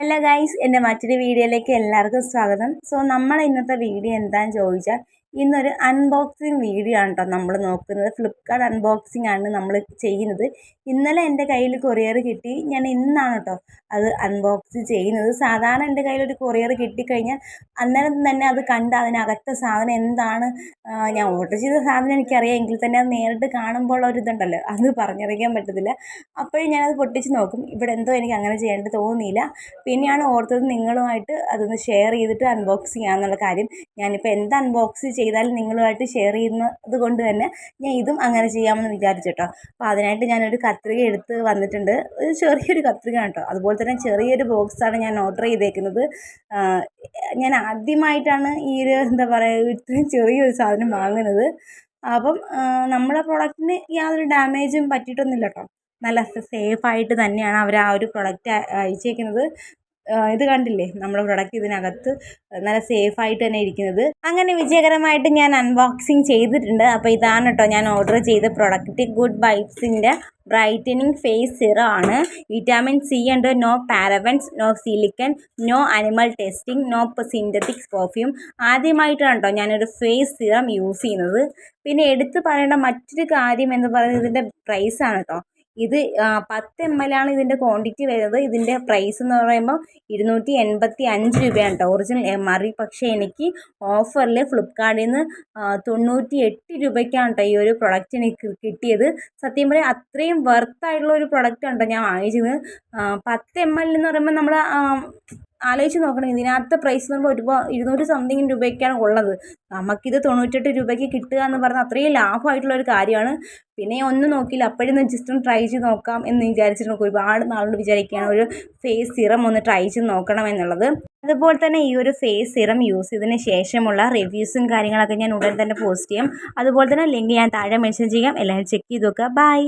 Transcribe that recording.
Hello guys, എൻ്റെ മറ്റൊരു വീഡിയോയിലേക്ക് എല്ലാവർക്കും സ്വാഗതം. സോ നമ്മൾ ഇന്നത്തെ വീഡിയോ എന്താണെന്ന് ചോദിച്ചാൽ ഇന്നൊരു അൺബോക്സിങ് വീഡിയോ ആണ് കേട്ടോ നമ്മൾ നോക്കുന്നത്. ഫ്ലിപ്കാർട്ട് അൺബോക്സിങ് ആണ് നമ്മൾ ചെയ്യുന്നത്. ഇന്നലെ എൻ്റെ കയ്യിൽ കൊറിയർ കിട്ടി. ഞാൻ ഇന്നാണ് കേട്ടോ അത് അൺബോക്സ് ചെയ്യുന്നത്. സാധാരണ എൻ്റെ കയ്യിലൊരു കൊറിയർ കിട്ടിക്കഴിഞ്ഞാൽ അന്നേരം തന്നെ അത് കണ്ട് അതിനകത്തെ സാധനം എന്താണ്, ഞാൻ ഓർഡർ ചെയ്ത സാധനം എനിക്കറിയാം, എങ്കിൽ തന്നെ അത് നേരിട്ട് കാണുമ്പോൾ ഒരിതുണ്ടല്ലോ, അത് പറഞ്ഞറിയിക്കാൻ പറ്റത്തില്ല. അപ്പോഴും ഞാനത് പൊട്ടിച്ച് നോക്കും. ഇവിടെ എന്തോ എനിക്ക് അങ്ങനെ ചെയ്യേണ്ടി തോന്നിയില്ല. പിന്നെയാണ് ഓർത്തത് നിങ്ങളുമായിട്ട് അതൊന്ന് ഷെയർ ചെയ്തിട്ട് അൺബോക്സ് ചെയ്യാമെന്നുള്ള കാര്യം. ഞാനിപ്പോൾ എന്ത് അൺബോക്സ് ചെയ്താലും നിങ്ങളുമായിട്ട് ഷെയർ ചെയ്യുന്നത് കൊണ്ട് തന്നെ ഞാൻ ഇതും അങ്ങനെ ചെയ്യാമെന്ന് വിചാരിച്ചു കേട്ടോ. അപ്പോൾ അതിനായിട്ട് ഞാനൊരു കത്രിക എടുത്ത് വന്നിട്ടുണ്ട്. ഒരു ചെറിയൊരു കത്രിക കേട്ടോ. അതുപോലെ തന്നെ ചെറിയൊരു ബോക്സാണ് ഞാൻ ഓർഡർ ചെയ്തേക്കുന്നത്. ഞാൻ ആദ്യമായിട്ടാണ് ഈ ഒരു എന്താ പറയുക ഇത്രയും ചെറിയൊരു സാധനം വാങ്ങുന്നത്. അപ്പം നമ്മുടെ പ്രൊഡക്റ്റിന് യാതൊരു ഡാമേജും പറ്റിയിട്ടൊന്നുമില്ല കേട്ടോ. നല്ല സേഫായിട്ട് തന്നെയാണ് അവർ ആ ഒരു പ്രൊഡക്റ്റ് അയച്ചേക്കുന്നത്. ഇത് കണ്ടില്ലേ, നമ്മുടെ പ്രൊഡക്റ്റ് ഇതിനകത്ത് നല്ല സേഫായിട്ട് തന്നെ ഇരിക്കുന്നത്. അങ്ങനെ വിജയകരമായിട്ട് ഞാൻ അൺബോക്സിങ് ചെയ്തിട്ടുണ്ട്. അപ്പോൾ ഇതാണ് കേട്ടോ ഞാൻ ഓർഡർ ചെയ്ത പ്രൊഡക്റ്റ്. ഗുഡ് വൈബ്സിൻ്റെ ബ്രൈറ്റനിങ് ഫേസ് സിറം ആണ്. വിറ്റാമിൻ സി ഉണ്ട്. No parabens, no silicone, no animal testing, no synthetic perfume. ആദ്യമായിട്ടാണ് കേട്ടോ ഞാനൊരു ഫേസ് സിറം യൂസ് ചെയ്യുന്നത്. പിന്നെ എടുത്തു പറയേണ്ട മറ്റൊരു കാര്യം എന്ന് പറയുന്നത് ഇതിൻ്റെ പ്രൈസാണ് കേട്ടോ. ഇത് 10 ml ആണ് ഇതിൻ്റെ ക്വാണ്ടിറ്റി വരുന്നത്. ഇതിൻ്റെ പ്രൈസ് എന്ന് പറയുമ്പോൾ 285 രൂപയാണ് കേട്ടോ ഒറിജിനൽ MRP. പക്ഷേ എനിക്ക് ഓഫറിൽ ഫ്ലിപ്കാർട്ടിൽ നിന്ന് 98 രൂപയ്ക്കാണ് കേട്ടോ ഈ ഒരു പ്രൊഡക്റ്റ് എനിക്ക് കിട്ടിയത്. സത്യം പറയാം അത്രയും വർത്തായിട്ടുള്ള ഒരു പ്രൊഡക്റ്റാണ് കേട്ടോ ഞാൻ വാങ്ങിച്ചത്. 10 ml എന്ന് പറയുമ്പോൾ നമ്മൾ ആലോചിച്ച് നോക്കണം. ഇതിനകത്ത് പ്രൈസ് എന്ന് പറയുമ്പോൾ 200 സംതിങ് രൂപയ്ക്കാണ് ഉള്ളത്. നമുക്കിത് 98 രൂപയ്ക്ക് കിട്ടുക എന്ന് പറഞ്ഞാൽ അത്രയും ലാഭമായിട്ടുള്ളൊരു കാര്യമാണ്. പിന്നെ ഒന്നും നോക്കിയില്ല, അപ്പോഴൊന്ന് ജസ്റ്റ് ഒന്ന് ട്രൈ ചെയ്ത് നോക്കാം എന്ന് വിചാരിച്ചിട്ട് നോക്കും. ഒരുപാട് നാളോട് വിചാരിക്കുകയാണ് ഒരു ഫേസ് സിറം ഒന്ന് ട്രൈ ചെയ്ത് നോക്കണം എന്നുള്ളത്. അതുപോലെ തന്നെ ഈ ഒരു ഫേസ് സിറം യൂസ് ചെയ്തതിന് ശേഷമുള്ള റിവ്യൂസും കാര്യങ്ങളൊക്കെ ഞാൻ ഉടൻ തന്നെ പോസ്റ്റ് ചെയ്യാം. അതുപോലെ തന്നെ ലിങ്ക് ഞാൻ താഴെ മെൻഷൻ ചെയ്യാം. എല്ലാവരും ചെക്ക് ചെയ്ത് നോക്കുക. ബൈ.